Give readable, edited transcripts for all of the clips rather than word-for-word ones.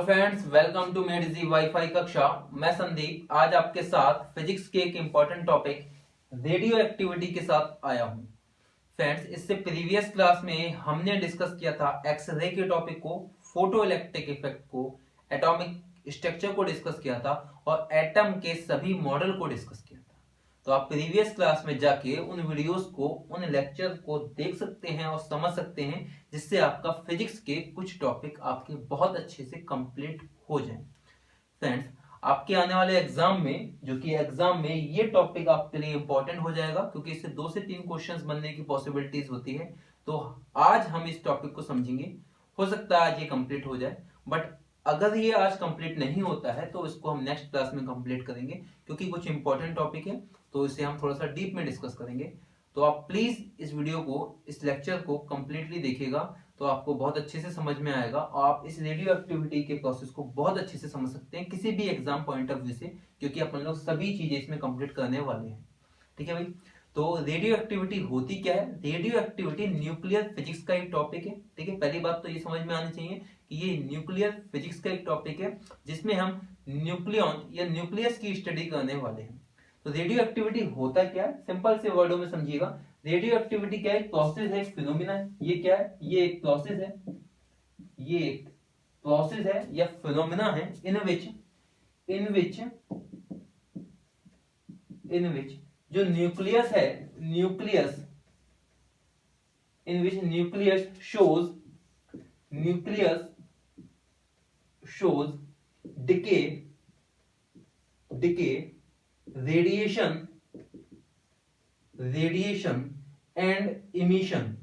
Hello friends, welcome to made G WiFi कक्षा। मैं संदीप आज आपके साथ फिजिक्स के एक इंपॉर्टेंट टॉपिक रेडियो एक्टिविटी के साथ आया हूं। फ्रेंड्स, इससे प्रीवियस क्लास में हमने डिस्कस किया था एक्सरे के टॉपिक को, फोटो इलेक्ट्रिक इफेक्ट को, एटॉमिक स्ट्रक्चर को डिस्कस किया था और एटम के सभी मॉडल को डिस्कस किया था। तो आप प्रीवियस क्लास में जाके उन वीडियोस को, उन लेक्चर को देख सकते हैं और समझ सकते हैं, जिससे आपका फिजिक्स के कुछ टॉपिक आपके बहुत अच्छे से कंप्लीट हो जाएं। फ्रेंड्स, आपके आने वाले एग्जाम में, जो कि एग्जाम में ये टॉपिक आपके लिए इंपॉर्टेंट हो जाएगा, क्योंकि इससे 2 से 3 क्वेश्चंस बनने की पॉसिबिलिटीज होती है। तो आज हम इस टॉपिक को समझेंगे। हो सकता है आज ये कंप्लीट हो जाए, बट अगर ये आज कंप्लीट नहीं होता है तो इसको हम नेक्स्ट क्लास में कंप्लीट करेंगे, क्योंकि कुछ इंपॉर्टेंट टॉपिक है, तो इसे हम थोड़ा सा डीप में डिस्कस करेंगे। तो आप प्लीज इस वीडियो को, इस लेक्चर को कंप्लीटली देखिएगा, तो आपको बहुत अच्छे से समझ में आएगा और आप इस रेडियो एक्टिविटी के प्रोसेस को बहुत अच्छे से समझ सकते हैं किसी भी एग्जाम पॉइंट ऑफ व्यू से, क्योंकि अपन लोग सभी चीजें इसमें कंप्लीट करने वाले हैं। ठीक है भाई। तो रेडियो एक्टिविटी होती क्या है? रेडियो एक्टिविटी न्यूक्लियर फिजिक्स का एक टॉपिक है। ठीक है, पहली बात तो ये समझ में आनी चाहिए कि ये न्यूक्लियर फिजिक्स का एक टॉपिक है, जिसमें हम न्यूक्लियन या न्यूक्लियस की स्टडी करने वाले हैं। तो रेडियो एक्टिविटी होता क्या है, सिंपल से वर्डों में समझिएगा। रेडियो एक्टिविटी क्या है? प्रोसेस है, एक फिनोमिना है। ये क्या है? ये एक प्रोसेस है, ये एक प्रोसेस है या फिनोमिना है इन विच जो न्यूक्लियस है, nucleus in which nucleus shows decay radiation and emission,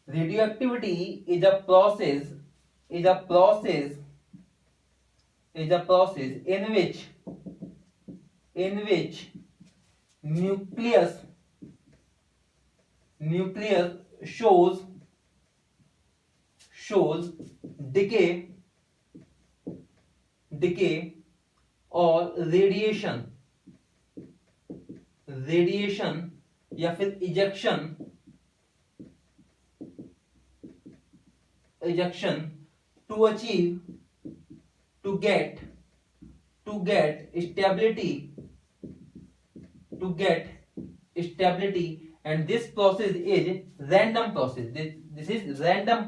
Radioactivity is a process in which nucleus shows decay और रेडिएशन या फिर ejection to get stability, and this process is random process. This is random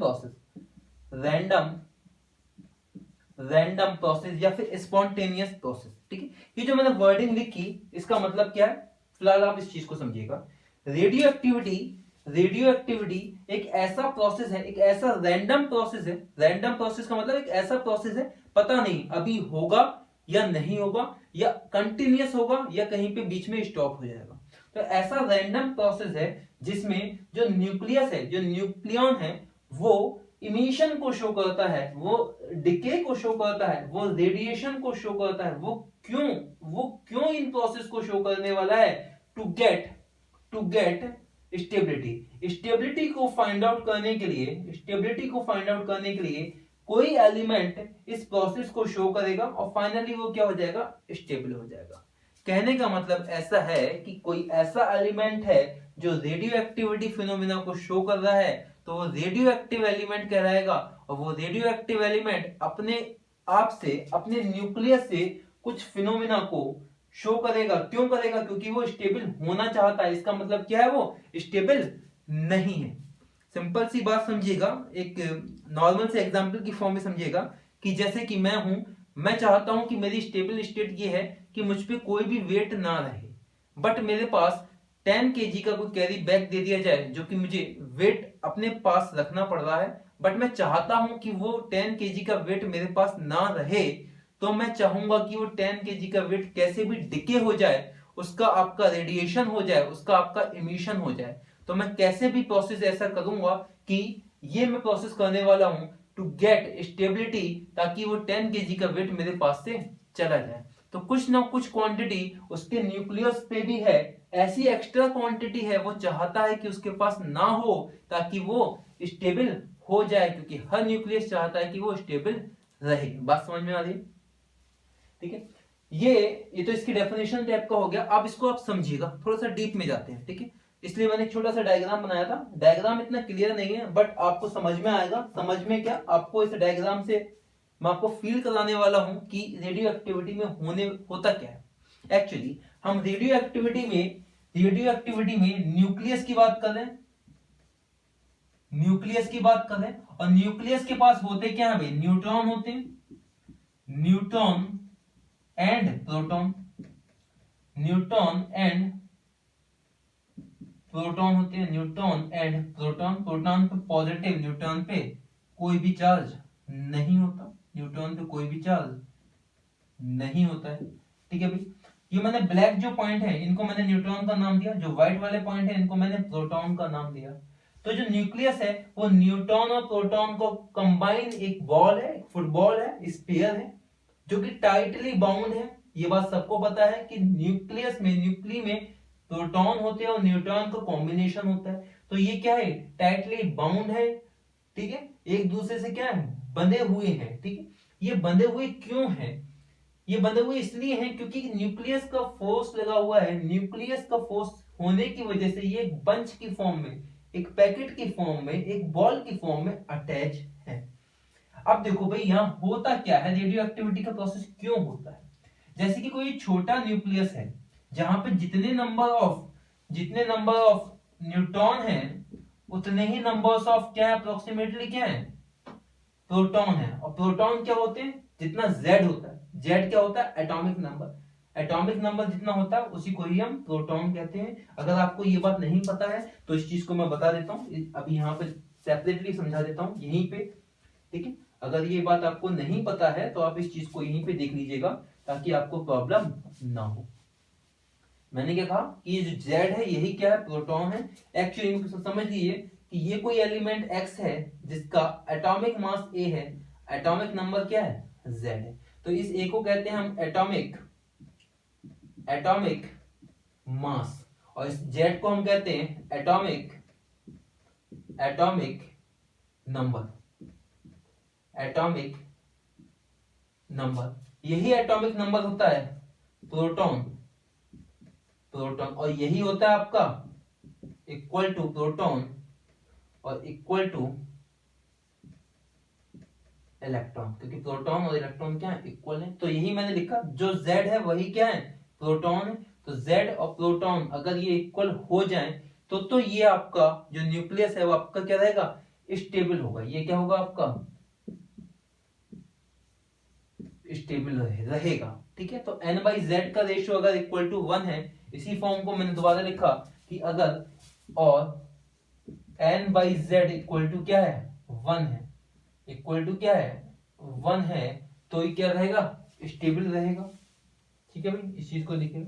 process या फिर spontaneous process. ठीक है, ये जो मैंने वर्डिंग लिखी, इसका मतलब क्या है, फिलहाल आप इस चीज को समझिएगा। रेडियो एक्टिविटी एक ऐसा प्रोसेस है, एक ऐसा रैंडम प्रोसेस है। रैंडम प्रोसेस का मतलब एक ऐसा प्रोसेस है, पता नहीं अभी होगा या नहीं होगा, या कंटिन्यूअस होगा या कहीं पे बीच में स्टॉप हो जाएगा। तो ऐसा रैंडम प्रोसेस है जिसमें जो न्यूक्लियस है, जो न्यूक्लियन है, वो इमिशन को शो करता है, वो डिके को शो करता है, वो रेडिएशन को शो करता है। वो क्यों इन प्रोसेस को शो करने वाला है? टू गेट स्टेबिलिटी को फाइंड आउट करने के लिए कोई एलिमेंट इस प्रोसेस को शो करेगा और फाइनली वो क्या हो जाएगा? स्टेबल हो जाएगा। कहने का मतलब ऐसा है कि कोई ऐसा एलिमेंट है जो रेडियो एक्टिविटी फिनोमिना को शो कर रहा है, तो वो रेडियो एक्टिव एलिमेंट कहलाएगा। और वो रेडियो एक्टिव एलिमेंट अपने आप से, अपने न्यूक्लियस से कुछ फिनोमिना को शो करेगा। क्यों करेगा? क्योंकि वो स्टेबल होना चाहता है। इसका मतलब क्या है? वो स्टेबल नहीं है। सिंपल सी बात समझिएगा, एक नॉर्मल से एग्जांपल की फॉर्म में समझिएगा कि जैसे कि मैं हूं, मैं चाहता हूं कि मेरी स्टेबल स्टेट ये है कि मुझ पे कोई भी वेट ना रहे, बट मेरे पास 10 kg का कोई कैरी बैग दे दिया जाए, जो कि मुझे वेट अपने पास रखना पड़ रहा है, बट मैं चाहता हूं कि वो 10 kg का वेट मेरे पास ना रहे। तो मैं चाहूंगा कि वो 10 kg का वेट कैसे भी डिके हो जाए, उसका आपका रेडिएशन हो जाए, उसका आपका इमिशन हो जाए। तो मैं कैसे भी प्रोसेस ऐसा करूंगा कि ये मैं प्रोसेस करने वाला हूं टू गेट स्टेबिलिटी, ताकि वो 10 kg का वेट मेरे पास से चला जाए। तो कुछ ना कुछ क्वांटिटी उसके न्यूक्लियस पे भी है, ऐसी एक्स्ट्रा क्वांटिटी है वो चाहता है कि उसके पास ना हो ताकि वो स्टेबल हो जाए, क्योंकि हर न्यूक्लियस चाहता है कि वो स्टेबल रहे। बात समझ में आ रही है? ठीक है, ये तो इसकी डेफिनेशन टाइप का हो गया। अब इसको आप समझिएगा, थोड़ा सा डीप में जाते हैं। ठीक है, इसलिए मैंने एक छोटा सा डायग्राम बनाया था। डायग्राम इतना क्लियर नहीं है बट आपको समझ में आएगा। समझ में क्या, आपको इस डायग्राम से मैं आपको फील कराने वाला हूं कि रेडियो एक्टिविटी में होता क्या है। एक्चुअली हम रेडियो एक्टिविटी में न्यूक्लियस की बात कर रहे हैं, न्यूक्लियस की बात कर रहे हैं, और न्यूक्लियस के पास होते क्या है भाई, न्यूट्रॉन होते हैं, neutron and proton, neutron and proton होते हैं, न्यूट्रॉन एंड प्रोटॉन। प्रोटॉन पे पॉजिटिव, न्यूट्रॉन पे कोई भी चार्ज नहीं होता, न्यूट्रॉन पे कोई भी चार्ज नहीं होता है। ठीक है भाई, ये मैंने ब्लैक जो पॉइंट है इनको मैंने न्यूट्रॉन का नाम दिया, जो व्हाइट वाले पॉइंट है इनको मैंने प्रोटॉन का नाम दिया। तो जो न्यूक्लियस है वो न्यूट्रॉन और प्रोटॉन को कंबाइन एक बॉल है, एक फुटबॉल है, स्फीयर है, जो कि टाइटली बाउंड है। ये बात सबको पता है कि न्यूक्लियस में, न्यूक्ली में प्रोटॉन होते हैं और न्यूट्रॉन का कॉम्बिनेशन होता है। तो ये क्या है, टाइटली बाउंड है। ठीक है, एक दूसरे से क्या है, बंधे हुए हैं। ठीक है, ये बंधे हुए क्यों हैं, ये बंधे हुए इसलिए हैं क्योंकि न्यूक्लियस का फोर्स लगा हुआ है। न्यूक्लियस का फोर्स होने की वजह से ये एक बंच की फॉर्म में, एक पैकेट की फॉर्म में, एक बॉल की फॉर्म में अटैच है। अब देखो भाई यहां होता क्या है, रेडियो एक्टिविटी का प्रोसेस क्यों होता है। जैसे कि कोई छोटा न्यूक्लियस है जहां पे जितने नंबर ऑफ न्यूट्रॉन है उतने ही नंबर्स ऑफ क्या है, अप्रोक्सीमेटली क्या है, प्रोटॉन है। और प्रोटॉन क्या होते हैं, जितना जेड होता है, जेड क्या होता है, एटॉमिक नंबर। एटॉमिक नंबर जितना होता है उसी को ही हम प्रोटॉन कहते हैं। अगर आपको ये बात नहीं पता है तो इस चीज को मैं बता देता हूँ, अभी यहाँ पे सेपरेटली समझा देता हूँ यहीं पे। ठीक है, अगर ये बात आपको नहीं पता है तो आप इस चीज को यहीं पे देख लीजिएगा ताकि आपको प्रॉब्लम ना हो। मैंने क्या कहा कि ये जो जेड है यही क्या है, प्रोटॉन है। एक्चुअली समझ लीजिए कि ये कोई एलिमेंट एक्स है जिसका एटॉमिक मास ए है, एटॉमिक नंबर क्या है, जेड है। तो इस ए को कहते हैं हम एटॉमिक मास, और इस जेड को हम कहते हैं एटॉमिक नंबर, एटॉमिक नंबर। यही एटॉमिक नंबर होता है प्रोटॉन, और यही होता है आपका इक्वल टू प्रोटॉन और इक्वल टू इलेक्ट्रॉन, क्योंकि प्रोटॉन और इलेक्ट्रॉन क्या है, इक्वल है। तो यही मैंने लिखा, जो Z है वही क्या है, प्रोटॉन है। तो Z और प्रोटॉन अगर ये इक्वल हो जाएं तो ये आपका जो न्यूक्लियस है वो आपका क्या रहेगा, स्टेबल होगा। ये क्या होगा, आपका स्टेबल रहेगा। ठीक है, तो N/Z का रेशियो अगर इक्वल टू 1 है, इसी फॉर्म को मैंने दोबारा लिखा कि अगर और N/Z इक्वल टू क्या है, 1 है, इक्वल टू क्या है, 1 है, तो ये क्या रहेगा, स्टेबल रहेगा। ठीक है भाई, इस चीज को लिखें।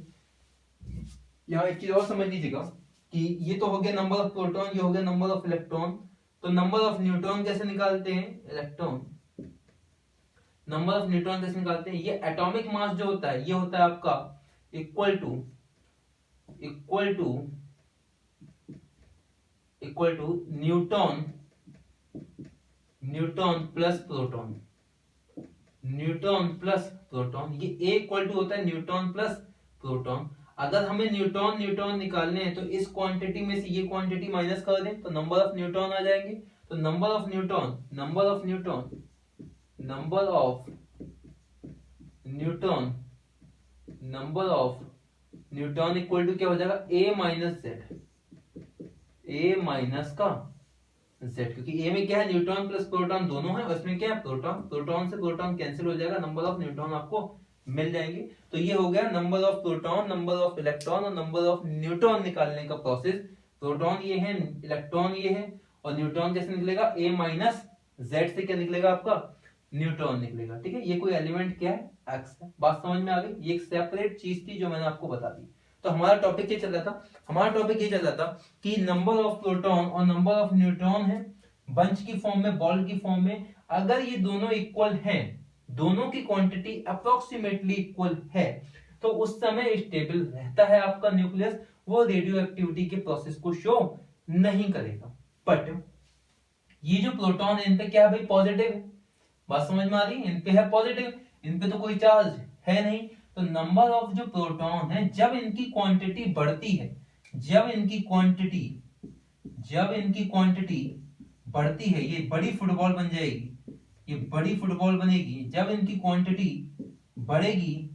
यहाँ एक चीज और समझ लीजिएगा कि ये तो हो गया नंबर ऑफ प्रोटॉन, ये हो गया नंबर ऑफ इलेक्ट्रॉन। तो नंबर ऑफ न्यूट्रॉन कैसे निकालते हैं, इलेक्ट्रॉन, नंबर ऑफ न्यूट्रॉन कैसे निकालते हैं, ये एटॉमिक मास जो होता है ये होता है आपका equal to neutron plus proton, ये इक्वल टू होता है न्यूट्रॉन प्लस प्रोटॉन। अगर हमें न्यूट्रॉन निकालने हैं तो इस क्वांटिटी में से ये क्वांटिटी माइनस कर दें तो नंबर ऑफ न्यूट्रॉन आ जाएंगे। तो number of neutron equal to क्या हो जाएगा, ए माइनस का जेड, क्योंकि ए में क्या है, न्यूट्रॉन प्लस प्रोटॉन दोनों है, और इसमें क्या है, प्रोटॉन से प्रोटॉन कैंसिल हो जाएगा, नंबर ऑफ न्यूट्रॉन आपको मिल जाएंगे। तो ये हो गया number of proton, number of electron और नंबर ऑफ न्यूट्रॉन निकालने का प्रोसेस। प्रोटॉन ये है, इलेक्ट्रॉन ये है, और न्यूट्रॉन कैसे निकलेगा, ए माइनस जेड से क्या निकलेगा, आपका न्यूट्रॉन निकलेगा। ठीक है, ये कोई एलिमेंट क्या है, एक्स है। बात समझ में आ गई, ये एक सेपरेट चीज थी जो मैंने आपको बता दी। तो हमारा टॉपिक ये चल रहा था कि नंबर ऑफ प्रोटॉन और नंबर ऑफ न्यूट्रॉन है बंच की फॉर्म में, बॉल की फॉर्म में। अगर ये दोनों इक्वल हैं दोनों की क्वांटिटी अप्रोक्सीमेटली इक्वल है, तो उस समय स्टेबल रहता है आपका न्यूक्लियस, वो रेडियो एक्टिविटी के प्रोसेस को शो नहीं करेगा। बट ये जो प्रोटॉन है इन पे क्या है भाई, पॉजिटिव है, बात समझ में आ रही है, इन पे है पॉजिटिव, इन पे तो कोई चार्ज है नहीं, तो नंबर ऑफ जो प्रोटॉन है जब इनकी क्वांटिटी बढ़ती है, जब इनकी क्वांटिटी बढ़ती है, ये बड़ी फुटबॉल बन जाएगी, ये बड़ी फुटबॉल बनेगी, जब इनकी क्वांटिटी बढ़ेगी,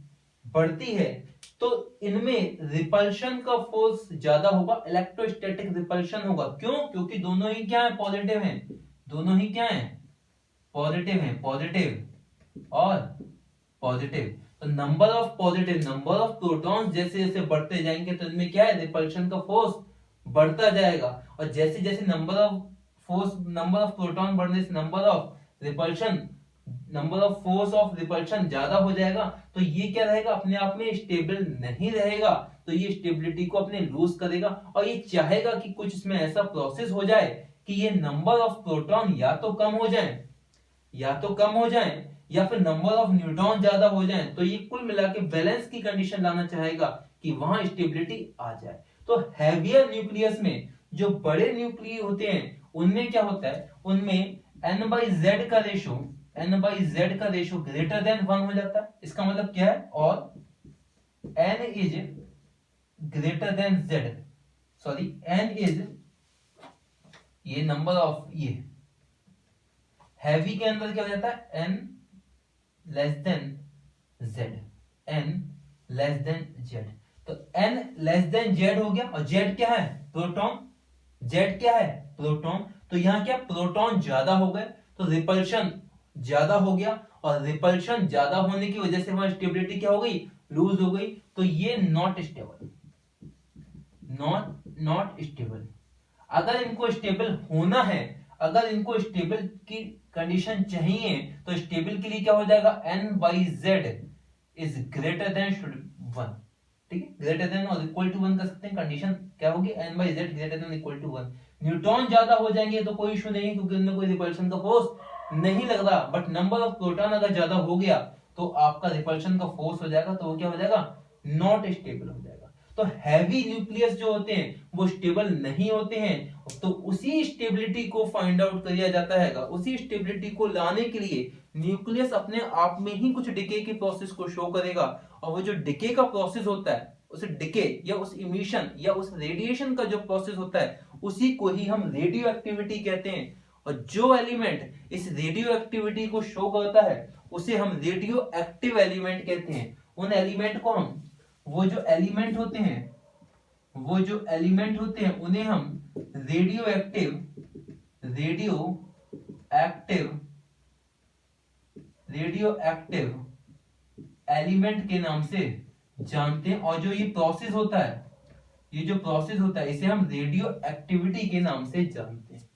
बढ़ती है, तो इनमें रिपल्शन का फोर्स ज्यादा होगा, इलेक्ट्रोस्टैटिक रिपल्शन होगा। क्यों? क्योंकि दोनों ही क्या है, पॉजिटिव हैं, दोनों ही क्या है, पॉजिटिव हैं, पॉजिटिव और पॉजिटिव। तो नंबर ऑफ प्रोटॉन्स जैसे जैसे बढ़ते जाएंगे तो इनमें क्या है, रिपल्शन का फोर्स बढ़ता जाएगा, और जैसे जैसे नंबर ऑफ प्रोटॉन बढ़ने से number of force of repulsion ज्यादा हो जाएगा, तो ये क्या रहेगा, अपने आप में स्टेबल नहीं रहेगा, तो ये स्टेबिलिटी को अपने लूज करेगा, और ये चाहेगा कि कुछ इसमें ऐसा प्रोसेस हो जाए कि ये नंबर ऑफ प्रोटॉन या तो कम हो जाए या फिर नंबर ऑफ न्यूट्रॉन ज्यादा हो जाए, तो ये कुल मिला के बैलेंस की कंडीशन लाना चाहेगा कि वहां स्टेबिलिटी आ जाए। तो हैवियर न्यूक्लियस में जो बड़े न्यूक्लिय होते हैं उनमें क्या होता है, उनमें n/z का रेशो ग्रेटर देन 1 हो जाता है। इसका मतलब क्या है, और n is greater than z, sorry n is ये नंबर ऑफ, ये हैवी के अंदर क्या हो जाता है, n less than z, n less than z, तो n लेस देन z हो गया, और z क्या है, प्रोटॉन, z क्या है, प्रोटॉन, तो यहां क्या, प्रोटॉन ज्यादा हो गए तो रिपल्शन ज्यादा हो गया, और रिपल्शन ज्यादा होने की वजह से वहां स्टेबिलिटी क्या हो गई, लूज हो गई, तो ये नॉट स्टेबल। अगर इनको स्टेबल होना है, अगर इनको स्टेबल की कंडीशन चाहिए, तो स्टेबल के लिए क्या हो जाएगा, n/z इज ग्रेटर देन 1, ठीक है, ग्रेटर देन और इक्वल टू 1 कर सकते हैं, कंडीशन क्या होगी, n/z greater than equal to 1। Neutron ज्यादा हो जाएंगे तो कोई इशू नहीं, क्योंकि उनमें कोई रिपल्शन का फोर्स नहीं लग रहा, बट नंबर ऑफ प्रोटॉन अगर ज्यादा हो गया तो आपका रिपल्शन का फोर्स हो जाएगा, तो वो क्या हो जाएगा, नॉट स्टेबल हो जाएगा। तो हैवी न्यूक्लियस जो होते हैं वो स्टेबल नहीं होते हैं, तो उसी स्टेबिलिटी को फाइंड आउट किया जाता है, उसी स्टेबिलिटी को लाने के लिए न्यूक्लियस अपने आप में ही कुछ डिके के प्रोसेस को शो करेगा, और वो जो डिके का प्रोसेस होता है, उस डिके या उस इमिशन या उस रेडिएशन का जो प्रोसेस होता है, उसी को ही हम रेडियो एक्टिविटी कहते हैं। और जो एलिमेंट इस रेडियो एक्टिविटी को शो करता है उसे हम रेडियो एक्टिव एलिमेंट कहते हैं। उन एलिमेंट को हम, वो जो एलिमेंट होते हैं उन्हें हम रेडियो एक्टिव एलिमेंट के नाम से जानते हैं, और जो ये प्रोसेस होता है, इसे हम रेडियो एक्टिविटी के नाम से जानते हैं।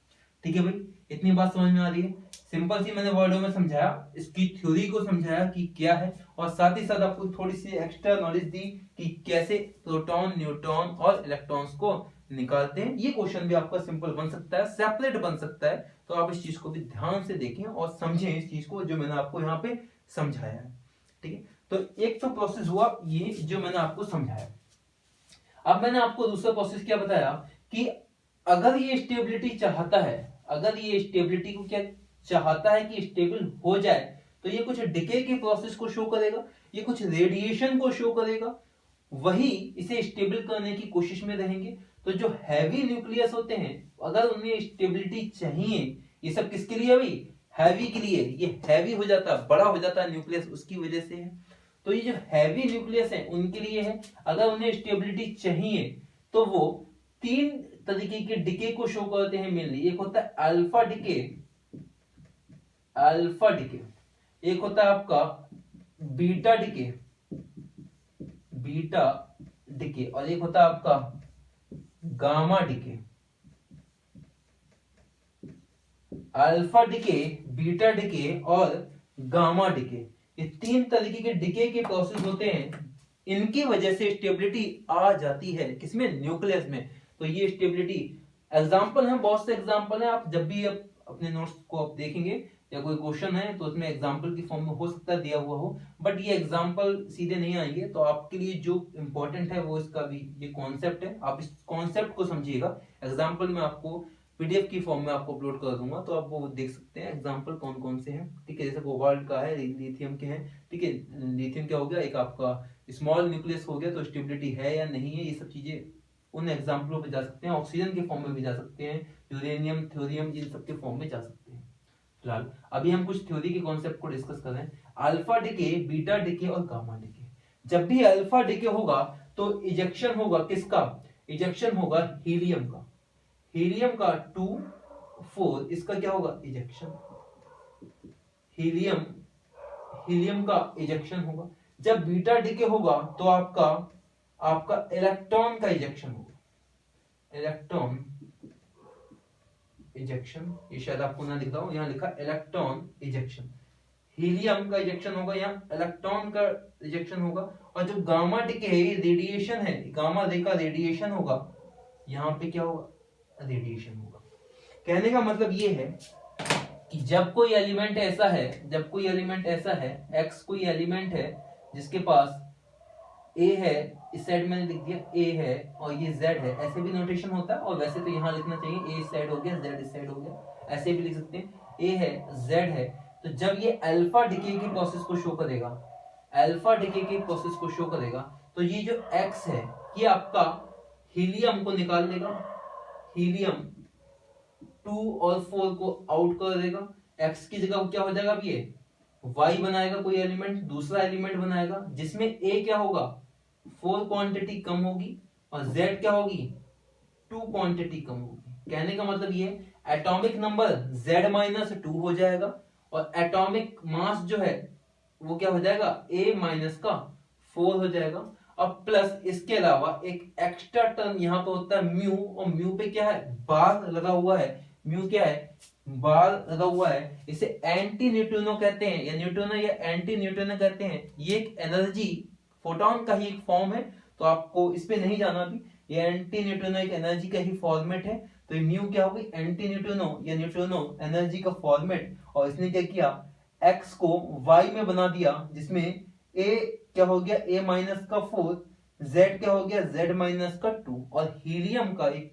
ठीक है भाई, इतनी बात समझ में आ रही है, सिंपल सी मैंने वर्डों में समझाया, इसकी थ्योरी को समझाया कि क्या है, और साथ ही साथ आपको थोड़ी सी एक्स्ट्रा नॉलेज दी कि कैसे प्रोटॉन, न्यूट्रॉन और इलेक्ट्रॉन्स को निकालते हैं। ये क्वेश्चन भी आपका सिंपल बन सकता है, सेपरेट बन सकता है, तो आप इस चीज को भी ध्यान से देखें और समझें इस चीज को जो मैंने आपको यहाँ पे समझाया है। ठीक है, तो एक तो प्रोसेस हुआ ये जो मैंने आपको समझाया। अब मैंने आपको दूसरा प्रोसेस क्या बताया कि अगर ये स्टेबिलिटी चाहता है, अगर ये स्टेबिलिटी को क्या चाहता है कि स्टेबल हो जाए, तो ये कुछ डिके के प्रोसेस को शो करेगा, ये कुछ रेडिएशन को शो करेगा, वही इसे स्टेबल करने की कोशिश में रहेंगे। तो जो हैवी न्यूक्लियस होते हैं, अगर उन्हें स्टेबिलिटी चाहिए, ये सब किसके लिए भाई, हैवी के लिए, ये हैवी हो जाता है, बड़ा हो जाता है न्यूक्लियस, उसकी वजह से है। तो ये जो हैवी न्यूक्लियस है उनके लिए है, अगर उन्हें स्टेबिलिटी चाहिए तो वो 3 तरीके के डिके को शो करते हैं मेनली। एक होता है अल्फा डिके, एक होता है आपका बीटा डिके, और एक होता है आपका gamma decay. Alpha decay, beta decay और गामा डिके, ये 3 तरीके के डिके के प्रोसेस होते हैं, इनकी वजह से स्टेबिलिटी आ जाती है किसमें, न्यूक्लियस में। तो ये स्टेबिलिटी एग्जांपल है, बहुत से एग्जांपल है, आप जब भी अपने नोट्स को आप देखेंगे या कोई क्वेश्चन है तो उसमें एग्जाम्पल की फॉर्म में हो सकता है दिया हुआ हो, बट ये एग्जाम्पल सीधे नहीं आएंगे। तो आपके लिए जो इम्पोर्टेंट है वो इसका भी ये कॉन्सेप्ट है, आप इस कॉन्सेप्ट को समझिएगा। एग्जाम्पल में आपको पीडीएफ की फॉर्म में आपको अपलोड कर दूंगा, तो आप वो देख सकते हैं एग्जाम्पल कौन कौन से हैं, ठीक है। जैसे कोबाल्ट का है, लिथियम के हैं, ठीक है। लिथियम क्या हो गया, एक आपका स्मॉल न्यूक्लियस हो गया, तो स्टेबिलिटी है या नहीं है, ये सब चीजें उन एग्जाम्पलों पे जा सकते हैं। ऑक्सीजन के फॉर्म में भी जा सकते हैं, यूरेनियम, थ्योरियम, इन सब के फॉर्म में जा सकते हैं। फिलहाल अभी हम कुछ थ्योरी के कॉन्सेप्ट को डिस्कस कर रहे हैं। अल्फा डिके, बीटा डिके और गामा डिके। जब भी अल्फा डिके होगा तो इजेक्शन होगा किसका, इजेक्शन होगा हीलियम का। हीलियम का 2 4 इसका क्या होगा, इजेक्शन। हीलियम हीलियम का इजेक्शन होगा। जब बीटा डिके होगा तो आपका आपका इलेक्ट्रॉन का इजेक्शन होगा, इलेक्ट्रॉन इजेक्शन। ये शायद आपको ना लिख रहा हूं, यहां लिखा इलेक्ट्रॉन इजेक्शन। हीलियम का इजेक्शन होगा, यहाँ इलेक्ट्रॉन का इजेक्शन होगा। और जो गामा डिके है, रेडिएशन है, गामा रे का रेडिएशन होगा, यहाँ पे क्या होगा, रेडिएशन होगा। कहने का मतलब ये है कि जब कोई एलिमेंट ऐसा है, जब कोई एलिमेंट ऐसा है, एक्स कोई एलिमेंट है जिसके पास ए है, इस साइड मैंने लिख दिया ए है और ये जेड है, ऐसे भी नोटेशन होता है। और वैसे तो यहाँ लिखना चाहिए ए इस साइड हो गया, जेड इस साइड हो गया, ऐसे भी लिख सकते हैं। ए है, जेड है, तो जब ये अल्फा डिके की प्रोसेस को शो करेगा, अल्फा डिके की प्रोसेस को शो करेगा, तो ये जो एक्स है ये आपका हीलियम को निकाल देगा, हीलियम 2 और 4 को आउट कर देगा। एक्स की जगह क्या हो जाएगा, अब ये वाई बनाएगा, कोई एलिमेंट, दूसरा एलिमेंट बनाएगा जिसमें ए क्या होगा, 4 क्वांटिटी कम होगी, और जेड क्या होगी, 2 क्वांटिटी कम होगी। कहने का मतलब ये एटॉमिक नंबर Z-2 हो जाएगा, और एटॉमिक मास जो है वो क्या हो जाएगा, A-4 हो जाएगा। और प्लस इसके अलावा एक एक्स्ट्रा टर्म यहाँ पे होता है म्यू, और म्यू पे क्या है, बार लगा हुआ है। म्यू क्या है, बार लगा हुआ है। इसे एंटी न्यूट्रिनो कहते हैं, या न्यूट्रिनो या एंटी न्यूट्रिनो कहते हैं। ये एक एनर्जी, फोटोन का ही एक फॉर्म है, तो आपको इस पे नहीं जाना अभी। ये एंटी न्यूट्रिनो एक एनर्जी का ही फॉर्मेट है। तो म्यू क्या होगी, एंटी न्यूट्रिनो या न्यूट्रिनो एनर्जी का फॉर्मेट। और इसने क्या किया, एक्स को वाई में बना दिया, जिसमें ए क्या हो गया, A-4, जेड क्या हो गया, Z-2, और हीलियम का एक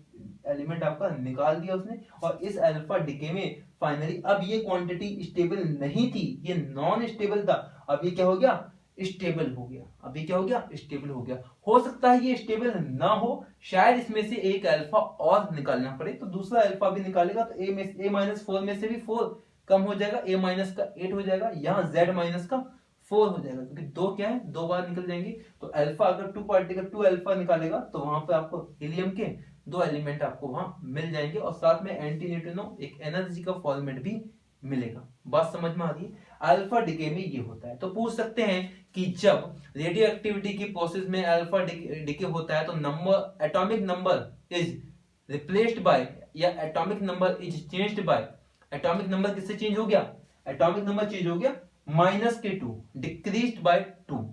एलिमेंट आपका निकाल दिया उसने। और इस अल्फा डिके में फाइनली अब ये क्वांटिटी स्टेबल नहीं थी, ये नॉन स्टेबल था, अब ये क्या हो गया, स्टेबल हो गया। अभी क्या हो गया, स्टेबल हो गया। हो सकता है ये स्टेबल ना हो, शायद इसमें से एक अल्फा और निकालना पड़े, तो दूसरा अल्फा भी निकालेगा, तो A-4 में से भी 4 कम हो जाएगा, A-8 हो जाएगा, यहाँ Z-4 हो जाएगा, क्योंकि दो क्या है, दो बार निकल जाएंगे। तो अल्फा अगर 2 पार्टिकल 2 अल्फा निकालेगा, तो वहां पे आपको हीलियम के 2 एलिमेंट आपको वहां मिल जाएंगे, और साथ में एंटी न्यूट्रिनो एक एनर्जी का फॉर्मेट भी मिलेगा। बात समझ में आ रही है। अल्फा डिके में ये होता है। तो पूछ सकते हैं कि जब रेडियो एक्टिविटी की प्रोसेस में अल्फा डिके होता है, तो number, atomic number is replaced by, या atomic number is changed by, atomic number किससे चेंज हो गया, एटॉमिक नंबर चेंज हो गया -2, डिक्रीज्ड बाय 2।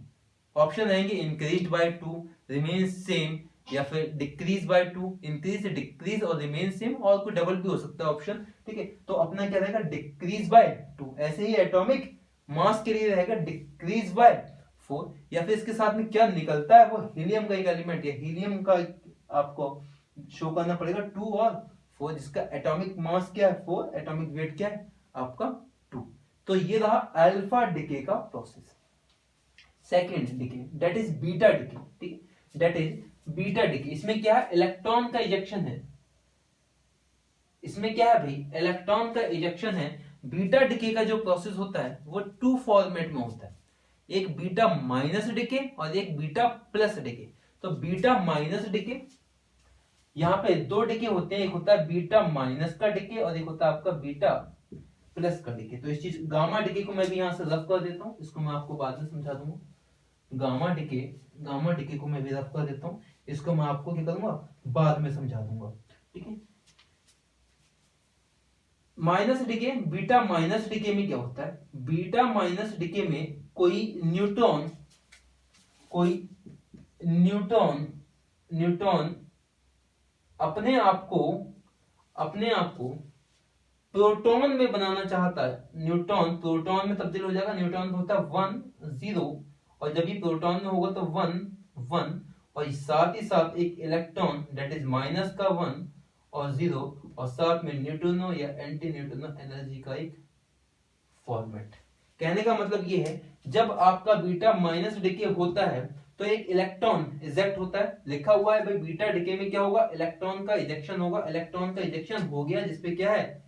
ऑप्शन रहेंगे इंक्रीज्ड बाय 2, रिमेन सेम, या फिर डिक्रीज बाय 2, इंक्रीज, डिक्रीज और रिमेन सेम, और कोई डबल भी हो सकता है ऑप्शन, ठीक है। तो अपना क्या रहेगा, डिक्रीज बाय 2। ऐसे ही एटॉमिक मास के लिए रहेगा डिक्रीज बाय 4, या फिर इसके साथ में क्या निकलता है, वो हीलियम का एक एलिमेंट है, हीलियम का आपको शो करना पड़ेगा 2 और 4, जिसका एटॉमिक मास क्या है 4, एटॉमिक वेट क्या है आपका 2। तो ये रहा अल्फा डिके का process. Second decay that is beta decay, ठीक है, दैट इज बीटा डिके। इसमें क्या है, इलेक्ट्रॉन का इजेक्शन है। इसमें क्या है भाई, इलेक्ट्रॉन का इजेक्शन है। बीटा डिके का जो प्रोसेस होता है वो 2 फॉर्मेट में होता है, एक बीटा माइनस डिके और एक बीटा प्लस डिके। तो बीटा माइनस डिके, यहाँ पे 2 डिके होते हैं, एक होता है बीटा माइनस का डिके और एक होता है आपका बीटा प्लस का डिके। तो इस चीज गामा डिके को मैं भी यहां से रफ कर देता हूं, इसको मैं आपको बाद में समझा दूंगा। गामा डिके को मैं भी रफ कर देता हूं, इसको मैं आपको क्या करूंगा, बाद में समझा दूंगा, ठीक है। Minus decay, beta minus decay में क्या होता है, बीटा माइनस डिके में कोई न्यूट्रॉन अपने आप को प्रोटॉन में बनाना चाहता है, न्यूट्रॉन प्रोटॉन में तब्दील हो जाएगा, न्यूट्रॉन होता है 1 0, और जब ये प्रोटॉन में होगा तो 1 1, और साथ ही साथ एक इलेक्ट्रॉन दैट इज माइनस का 1 और 0, और साथ में न्यूट्रिनो या एंटी न्यूट्रिनो एनर्जी का एक फॉर्मेट। कहने का मतलब ये है, जब आपका बीटा माइनस डिके होता है तो एक इलेक्ट्रॉन इजेक्ट होता है, लिखा हुआ है भाई बीटा डिके में क्या होगा, इलेक्ट्रॉन का इजेक्शन होगा, इलेक्ट्रॉन का इजेक्शन हो गया जिसपे क्या है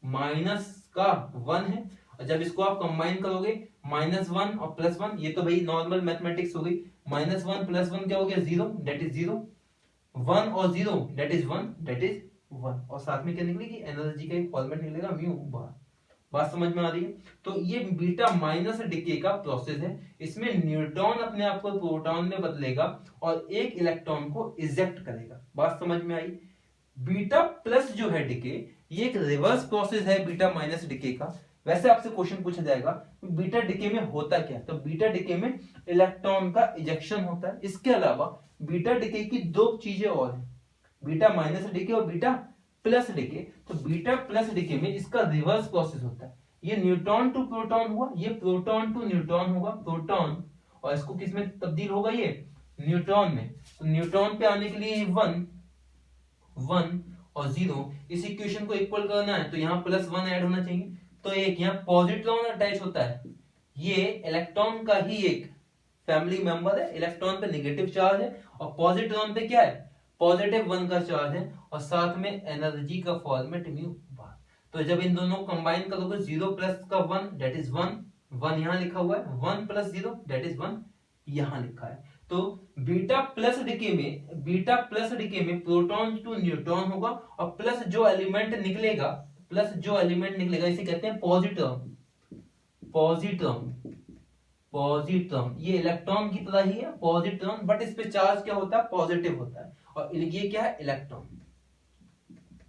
माइनस का 1 है, और जब इसको आप कंबाइन करोगे -1 और +1, ये तो भाई नॉर्मल मैथमेटिक्स हो गई, -1 +1 क्या हो गया 0, दैट इज 0, 1 और 0 दैट इज 1, दैट इज 1, और साथ में क्या निकलेगी एनर्जी का एक फॉर्मेट निकलेगा म्यू बार। बात समझ में आ रही है? तो ये बीटा माइनस डिके का प्रोसेस है, इसमें न्यूट्रॉन अपने आप को प्रोटॉन में बदलेगा और एक इलेक्ट्रॉन को इजेक्ट करेगा। बात समझ में आई? बीटा प्लस जो है डिके, ये एक रिवर्स प्रोसेस है बीटा माइनस डिके का। वैसे आपसे क्वेश्चन पूछा जाएगा बीटा डिके में होता क्या, तो बीटा डिके में इलेक्ट्रॉन का इजेक्शन होता है। इसके अलावा बीटा डिके की दो चीजें और हैं, बीटा माइनस डिके और बीटा प्लस डिके। तो बीटा प्लस डिके में इसका रिवर्स प्रोसेस होता है, ये न्यूट्रॉन टू प्रोटॉन हुआ, ये प्रोटॉन टू न्यूट्रॉन होगा, प्रोटॉन, और इसको किस में तब्दील होगा, ये न्यूट्रॉन में। तो न्यूट्रॉन पे आने के लिए 1 1 और 0, इस इक्वेशन को इक्वल करना है तो यहाँ +1 ऐड होना चाहिए, तो एक यहाँ पॉजिट्रॉन अटैच होता है, ये इलेक्ट्रॉन का ही एक फैमिली मेंबर है, इलेक्ट्रॉन पे नेगेटिव चार्ज है और पॉजिट्रॉन पे क्या है +1 का चार्ज है, और साथ में एनर्जी का फॉर्मेट म्यू बार। तो जब इन दोनों को कंबाइन करोगे 0 प्लस का 1 दैट इज 1 1 यहाँ लिखा हुआ है, 1 + 0 दैट इज 1 यहाँ लिखा है। तो बीटा प्लस डिके में प्रोटॉन टू न्यूट्रॉन होगा, और प्लस जो एलिमेंट निकलेगा, इसे कहते हैं पॉजिट्रॉन, पॉजिट्रॉन पॉजिट्रॉन, ये इलेक्ट्रॉन की तरह ही है पॉजिट्रॉन, बट इस पे चार्ज क्या होता है पॉजिटिव होता है, और ये क्या है इलेक्ट्रॉन,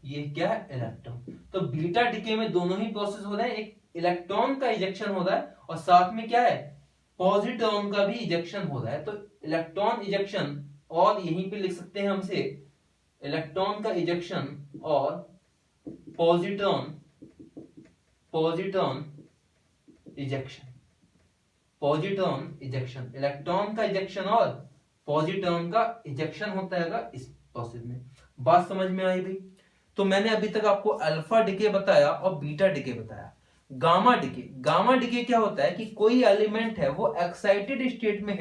ये क्या है इलेक्ट्रॉन। तो बीटा डिके में दोनों ही प्रोसेस हो रहे हैं, एक इलेक्ट्रॉन का इजेक्शन हो रहा है और साथ में क्या है पॉजिट्रॉन का भी इजेक्शन हो रहा है। तो इलेक्ट्रॉन इजेक्शन, और यहीं पे लिख सकते हैं हमसे इलेक्ट्रॉन का इजेक्शन और positron positron ejection, positron ejection, electron का इजेक्शन और पॉजिट्रॉन का इजेक्शन होता है इस प्रोसेस में। बात समझ में आई भाई? तो मैंने अभी तक आपको अल्फा डिके बताया और बीटा डिके बताया। गामा डिके क्या होता है कि कोई एलिमेंट है वो एक्साइटेड स्टेट में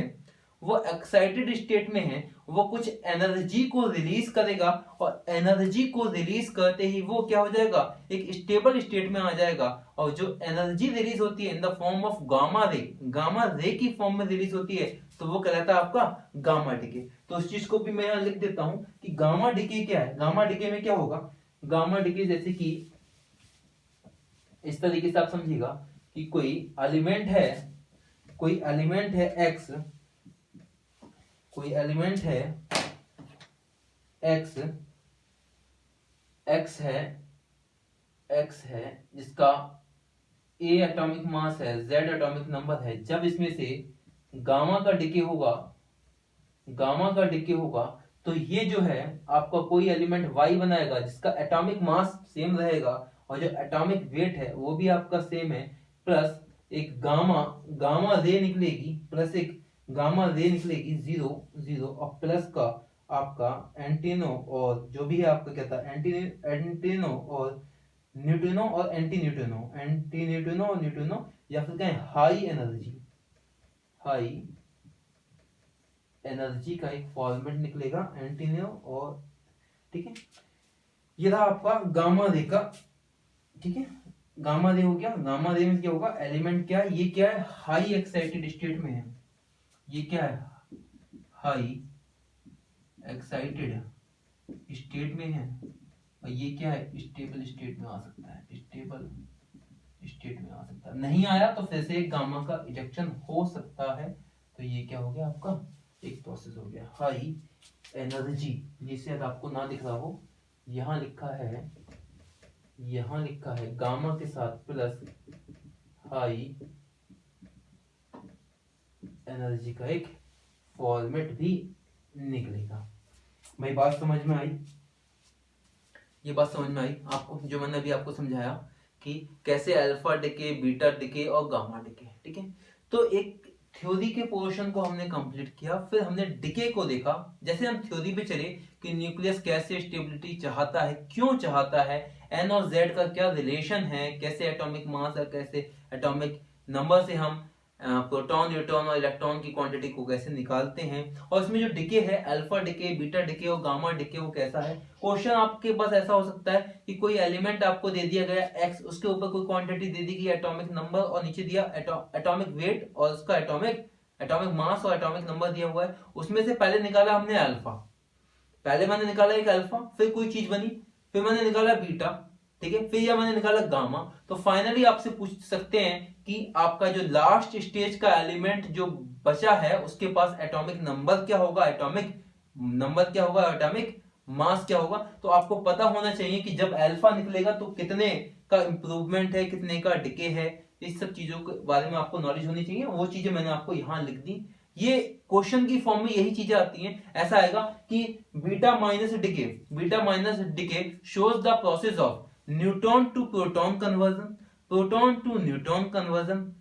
है, वो कुछ एनर्जी को रिलीज करेगा, और एनर्जी को रिलीज करते ही वो क्या हो जाएगा एक स्टेबल स्टेट में आ जाएगा, और जो एनर्जी रिलीज होती है in the form of gamma ray की फॉर्म में रिलीज होती है, तो वो कहलाता है आपका गामा डिके। तो उस चीज को भी मैं यहां लिख देता हूं कि गामा डिके क्या है। गामा डिके में क्या होगा, गामा डिके जैसे कि इस तरीके से आप समझिएगा कि कोई एलिमेंट है एक्स, कोई एलिमेंट है एक्स है जिसका ए एटॉमिक मास है, जेड एटॉमिक नंबर है। जब इसमें से गामा का डिके होगा तो ये जो है आपका कोई एलिमेंट वाई बनाएगा जिसका एटॉमिक मास सेम रहेगा और जो एटॉमिक वेट है वो भी आपका सेम है, प्लस एक गामा रे निकलेगी 0 0, और प्लस का आपका एंटीनो और जो भी है आपका क्या था एंटीनो और न्यूट्रिनो और एंटी न्यूट्रिनो और न्यूट्रिनो, या फिर कहें हाई एनर्जी का एक फॉर्मेट निकलेगा एंटीनो और, ठीक है। ये रहा आपका गामा रे का, ठीक है। गामा रे हो गया, गामा रे में क्या होगा एलिमेंट क्या है, ये क्या है हाई एक्साइटेड स्टेट में है, ये क्या है हाई एक्साइटेड स्टेट में है, और ये क्या है स्टेबल स्टेट में आ सकता है, नहीं आया तो फिर से गामा का इजेक्शन हो सकता है। तो ये क्या हो गया आपका एक प्रोसेस हो गया हाई एनर्जी, जिसे आपको ना दिख रहा हो, यहाँ लिखा है गामा के साथ प्लस हाई एनर्जी का एक फॉर्मेट भी निकलेगा। भाई बात समझ में आई? ये बात समझ में आई आपको, जो मैंने अभी आपको समझाया कि कैसे अल्फा डिके, बीटा डिके और गामा डिके, ठीक है। तो एक थ्योरी के पोर्शन को हमने कंप्लीट किया, फिर हमने डिके को देखा। जैसे हम थ्योरी पे चले कि न्यूक्लियस कैसे स्टेबिलिटी चाहता है, क्यों चाहता है, एन और जेड का क्या रिलेशन है, कैसे एटॉमिक मास और कैसे एटॉमिक नंबर से हम प्रोटॉन, न्यूट्रॉन और इलेक्ट्रॉन की क्वांटिटी को कैसे निकालते हैं, और इसमें जो डिके है, अल्फा डिके, बीटा डिके और गामा डिके, वो कैसा है। क्वेश्चन आपके पास ऐसा हो सकता है कि कोई एलिमेंट आपको दे दिया गया x, उसके ऊपर कोई क्वांटिटी दे दी गई एटॉमिक नंबर, और नीचे दिया एटॉमिक वेट और उसका एटॉमिक मास और एटॉमिक नंबर दिया हुआ है। उसमें से पहले निकाला हमने अल्फा, पहले मैंने निकाला एक अल्फा, फिर कोई चीज बनी, फिर मैंने निकाला बीटा, ठीक है, फिर यह मैंने निकाला गामा। तो फाइनली आपसे पूछ सकते हैं कि आपका जो लास्ट स्टेज का एलिमेंट जो बचा है उसके पास एटॉमिक नंबर क्या होगा, एटॉमिक मास क्या होगा। तो आपको पता होना चाहिए कि जब अल्फा निकलेगा तो कितने का इंप्रूवमेंट है, कितने का डिके है, इस सब चीजों के बारे में आपको नॉलेज होनी चाहिए। वो चीजें मैंने आपको यहाँ लिख दी। ये क्वेश्चन की फॉर्म में यही चीजें आती हैं। ऐसा आएगा कि beta minus decay shows the process of neutron to proton conversion, proton to neutron conversion,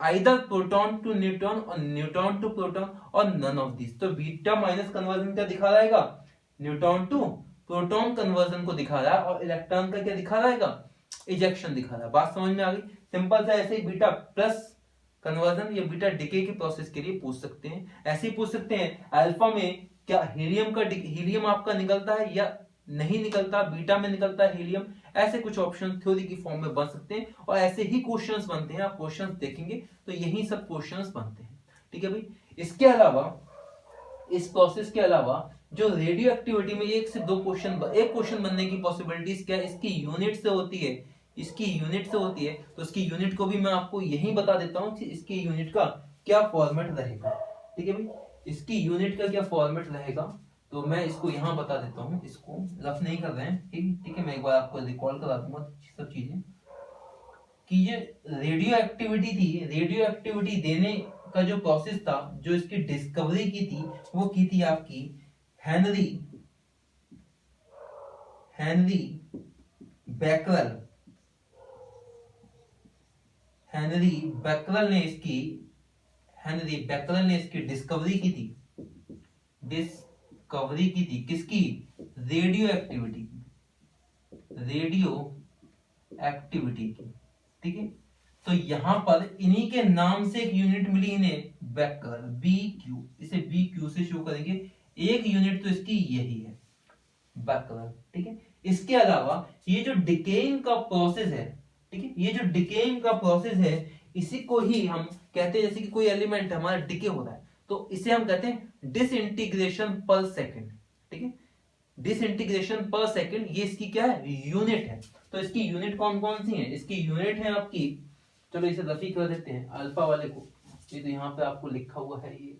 either proton to neutron और न्यूट्रॉन टू प्रोटॉन और नन ऑफ दिस। तो बीटा माइनस कन्वर्जन क्या दिखा रहेगा, न्यूट्रॉन टू प्रोटॉन कन्वर्जन को दिखा रहा है, और इलेक्ट्रॉन का क्या दिखा रहेगा, इजेक्शन दिखा रहा है। बात समझ में आ गई। सिंपल सा ऐसे ही बीटा प्लस कन्वर्जन या बीटा डिके की प्रोसेस के लिए पूछ सकते हैं। ऐसे ही पूछ सकते हैं अल्फा में क्या हीलियम आपका निकलता है या नहीं निकलता, बीटा में निकलता है हीलियम। ऐसे कुछ ऑप्शन थ्योरी की फॉर्म में बन सकते हैं, और ऐसे ही क्वेश्चंस बनते हैं। आप क्वेश्चंस देखेंगे तो यही सब क्वेश्चंस बनते हैं, ठीक है भाई। इसके अलावा, इस प्रोसेस के अलावा जो रेडियो एक्टिविटी में एक से दो क्वेश्चन बनने की पॉसिबिलिटीज क्या है, इसकी यूनिट से होती है, तो इसकी यूनिट को भी मैं आपको यही बता देता हूं कि इसकी यूनिट का क्या फॉर्मेट रहेगा, ठीक है भाई। इसकी यूनिट का क्या फॉर्मेट रहेगा तो मैं इसको यहां बता देता हूं, इसको रफ नहीं कर रहे हैं, ठीक है। मैं एक बार आपको रिकॉल करा दूंगा सब चीजें कि ये रेडियो एक्टिविटी देने का जो प्रोसेस था, जो इसकी डिस्कवरी की थी, वो की थी आपकी हेनरी बैकरल हेनरी बैकरल ने इसकी डिस्कवरी की थी किसकी, रेडियो एक्टिविटी की, ठीक है। तो यहां पर इन्हीं के नाम से एक यूनिट मिली इन्हें, बैकर, BQ, इसे BQ से शो करेंगे। एक यूनिट तो इसकी यही है, बैकर, ठीक है। इसके अलावा ये जो डिकेइंग का प्रोसेस है, ठीक है, ये जो डिकेइंग का प्रोसेस है, इसी को ही हम कहते हैं, जैसे कि कोई एलिमेंट हमारा डिके हो रहा है तो इसे हम कहते हैं डिसइंटीग्रेशन पर सेकंड, ठीक है। डिसइंटीग्रेशन पर सेकंड, ये इसकी क्या है, यूनिट है। तो इसकी यूनिट कौन कौन सी है, इसकी यूनिट है आपकी, चलो इसे रफी कर देते हैं अल्फा वाले को, ये तो यहाँ पे आपको लिखा हुआ है, ये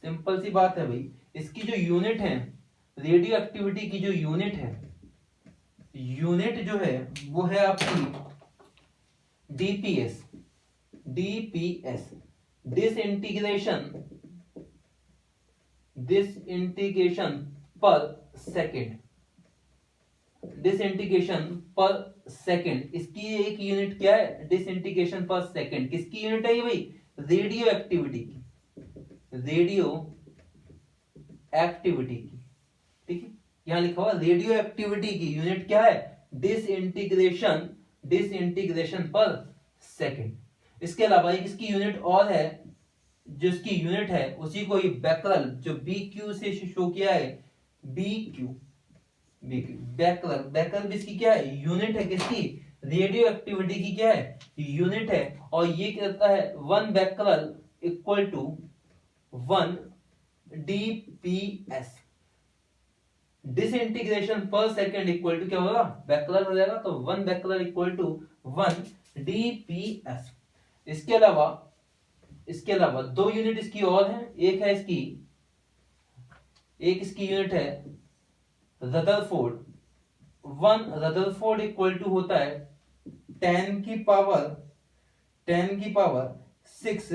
सिंपल सी बात है भाई। इसकी जो यूनिट है, रेडियो एक्टिविटी की जो यूनिट है, यूनिट जो है वो है आपकी डीपीएस, डिसइंटीग्रेशन पर सेकंड, इसकी एक यूनिट क्या है, डिसइंटीग्रेशन पर सेकंड। किसकी यूनिट है ये भाई, रेडियो एक्टिविटी की, ठीक है। यहां लिखा हुआ रेडियो एक्टिविटी की यूनिट क्या है, डिसइंटीग्रेशन पर सेकंड। इसके अलावा एक इसकी यूनिट और है, जो इसकी यूनिट है उसी को ही बैकरल, जो BQ से शो किया है, BQ बैकरल भी इसकी क्या है, यूनिट है, किसकी, रेडियो एक्टिविटी की क्या है, यूनिट है। और ये कहता है 1 becquerel equal to 1 DPS, disintegration per second equal to क्या होगा, बैकलर हो जाएगा, तो 1 बैकलर इक्वल टू 1 DPS। इसके अलावा दो यूनिट इसकी और है, एक इसकी यूनिट है रदरफोर्ड। 1 रदरफोर्ड इक्वल टू होता है 10 की power 6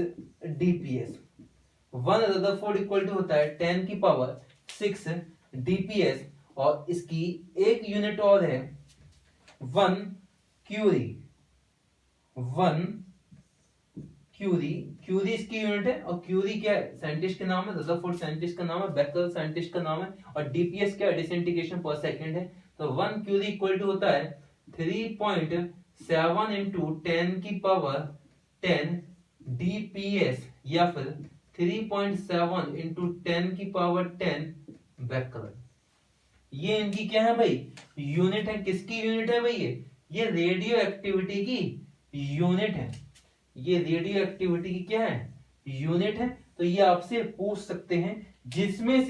DPS। 1 Rutherford equal to होता है 10 की पावर 6 DPS। और इसकी एक यूनिट और है 1 क्यूरी। 1 क्यूरी, क्यूरी इसकी यूनिट है। और क्यूरी क्या है? साइंटिस्ट का नाम है, रदरफोर्ड साइंटिस्ट का नाम है, बेकरल साइंटिस्ट का नाम है, और डीपीएस क्या है? डिसइंटीग्रेशन पर सेकंड है। तो 1 क्यूरी इक्वल टू होता है 3.7 इंटू 10 की पावर 10 डीपीएस, या फिर 3.7 इंटू 10 की पावर 10 बेकरल। ये इनकी क्या है भाई? यूनिट है। किसकी यूनिट है भाई? ये रेडियो एक्टिविटी की यूनिट है। ये रेडियो एक्टिविटी की क्या है? यूनिट है। तो ये आपसे पूछ सकते हैं, जिसमें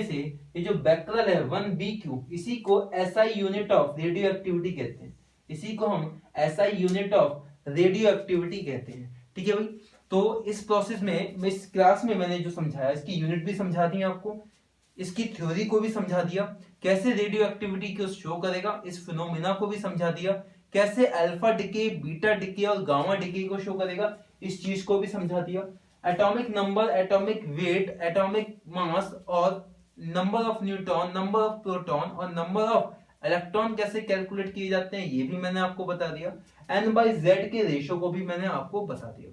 से ये जो बेकरल है 1BQ, इसी को SI unit of radio activity कहते हैं। इसी को हम SI unit of radio activity कहते हैं। ठीक है भाई। तो इस प्रोसेस में, इस क्लास में मैंने जो समझाया, इसकी यूनिट भी समझा दी आपको, इसकी थ्योरी को भी समझा दिया, कैसे रेडियो एक्टिविटी को शो करेगा, इस फिनोमिना को भी समझा दिया, कैसे अल्फा डिके, बीटा डिके और गामा डिके को शो करेगा, इस चीज को भी समझा दिया। Atomic number, atomic weight, atomic mass और number of neutron, number of proton और नंबर ऑफ इलेक्ट्रॉन कैसे कैलकुलेट किए जाते हैं, ये भी मैंने आपको बता दिया। n/z के रेशो को भी मैंने आपको बता दिया।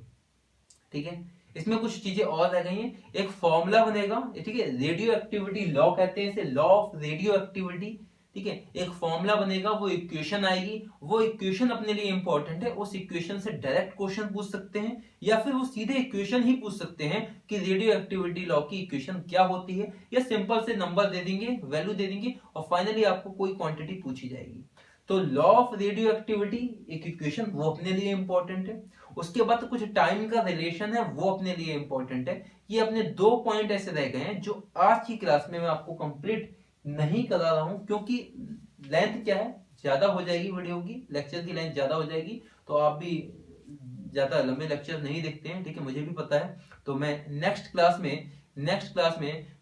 ठीक है। इसमें कुछ चीजें और रह गई हैं। एक फॉर्मूला बनेगा, ठीक है, रेडियो एक्टिविटी लॉ कहते हैं इसे, लॉ ऑफ रेडियो एक्टिविटी। ठीक है। एक फॉर्मूला बनेगा, वो इक्वेशन आएगी, वो इक्वेशन अपने लिए इंपॉर्टेंट है। उस इक्वेशन से डायरेक्ट क्वेश्चन पूछ सकते हैं, या फिर वो सीधे इक्वेशन ही पूछ सकते हैं कि रेडियो एक्टिविटी लॉ की इक्वेशन क्या होती है, या सिंपल से नंबर दे देंगे, वैल्यू दे देंगे, और फाइनली आपको कोई क्वांटिटी पूछी जाएगी। तो लॉ ऑफ रेडियो एक्टिविटी एक इक्वेशन, वो अपने लिए इंपॉर्टेंट है। उसके बाद कुछ टाइम का रिलेशन है, वो अपने लिए इंपॉर्टेंट है। ये अपने 2 पॉइंट ऐसे रह गए हैं जो आज की क्लास में मैं आपको कंप्लीट नहीं करा रहा हूं, क्योंकि लेंथ क्या है, ज्यादा हो जाएगी वीडियो की, लेक्चर की लेंथ ज्यादा हो जाएगी। तो आप भी ज्यादा लंबे लेक्चर नहीं देखते हैं, ठीक है, मुझे भी पता है। तो मैं नेक्स्ट क्लास में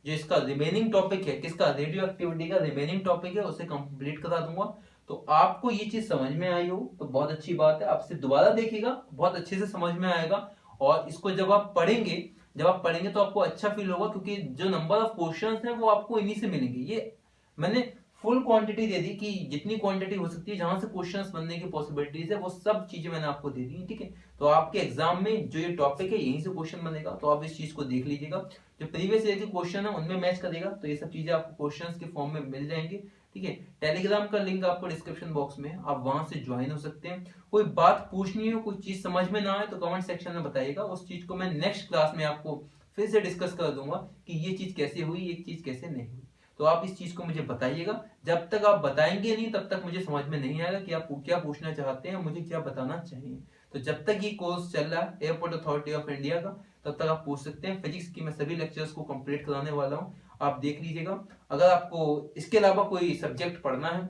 जो इसका रिमेनिंग टॉपिक है, किसका? रेडियो एक्टिविटी का रिमेनिंग टॉपिक है, उसे कंप्लीट करा दूंगा। तो आपको ये चीज समझ में आई हो तो बहुत अच्छी बात है। आपसे दोबारा देखिएगा, बहुत अच्छे से समझ में आएगा। और इसको जब आप पढ़ेंगे तो आपको अच्छा फील होगा, क्योंकि जो नंबर ऑफ क्वेश्चंस हैं वो आपको इन्हीं से मिलेंगे। ये मैंने फुल क्वांटिटी दे दी कि जितनी क्वांटिटी हो सकती है, जहां से क्वेश्चंस बनने की पॉसिबिलिटीज है, वो सब चीजें मैंने आपको दे दी। ठीक है। तो आपके एग्जाम में जो ये टॉपिक है, यहीं से क्वेश्चन बनेगा, तो आप इस चीज को देख लीजिएगा। जो प्रीवियस ईयर के क्वेश्चन है उनमें मैच करेगा, तो ये सब चीजें आपको क्वेश्चंस के फॉर्म में मिल जाएंगे। ठीक है। टेलीग्राम का लिंक आपको डिस्क्रिप्शन बॉक्स में है, आप वहां से ज्वाइन हो सकते हैं। कोई बात पूछनी हो, कोई चीज समझ में ना आए तो कमेंट सेक्शन में बताइएगा। उस चीज को मैं नेक्स्ट क्लास में आपको फिर से डिस्कस कर दूंगा कि ये चीज कैसे हुई, ये चीज कैसे नहीं हुई। तो आप इस चीज को मुझे बताइएगा। जब तक आप बताएंगे नहीं, तब तक मुझे समझ में नहीं आएगा कि आप क्या पूछना चाहते हैं, मुझे क्या बताना चाहिए। तो जब तक ये कोर्स चल रहा है एयरपोर्ट अथॉरिटी ऑफ इंडिया का, तब तक आप पूछ सकते हैं। फिजिक्स की मैं सभी लेक्चर्स को कंप्लीट कराने वाला हूँ, आप देख लीजिएगा। अगर आपको इसके अलावा कोई सब्जेक्ट पढ़ना है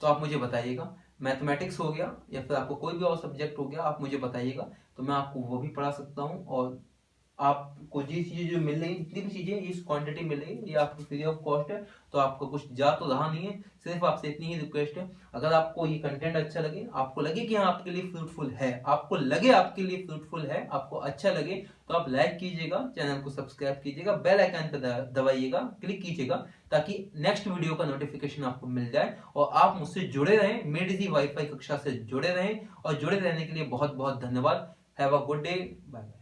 तो आप मुझे बताइएगा। मैथमेटिक्स हो गया या फिर आपको कोई भी और सब्जेक्ट हो गया, आप मुझे बताइएगा, तो मैं आपको वो भी पढ़ा सकता हूँ। और आपको जी चीजें जो मिल रही है, जितनी भी चीजें इस क्वांटिटी मिल रही है, ये आपको फ्री ऑफ कॉस्ट है। तो आपको कुछ जा तो रहा नहीं है, सिर्फ आपसे इतनी ही रिक्वेस्ट है, अगर आपको ये कंटेंट अच्छा लगे, आपको लगे कि हाँ आपके लिए फ्रूटफुल है, आपको अच्छा लगे, तो आप लाइक कीजिएगा, चैनल को सब्सक्राइब कीजिएगा, बेल आइकन पर दबाइएगा, क्लिक कीजिएगा, ताकि नेक्स्ट वीडियो का नोटिफिकेशन आपको मिल जाए और आप मुझसे जुड़े रहें, मेड वाईफाई कक्षा से जुड़े रहें। और जुड़े रहने के लिए बहुत बहुत धन्यवाद। Have a good day, bye bye.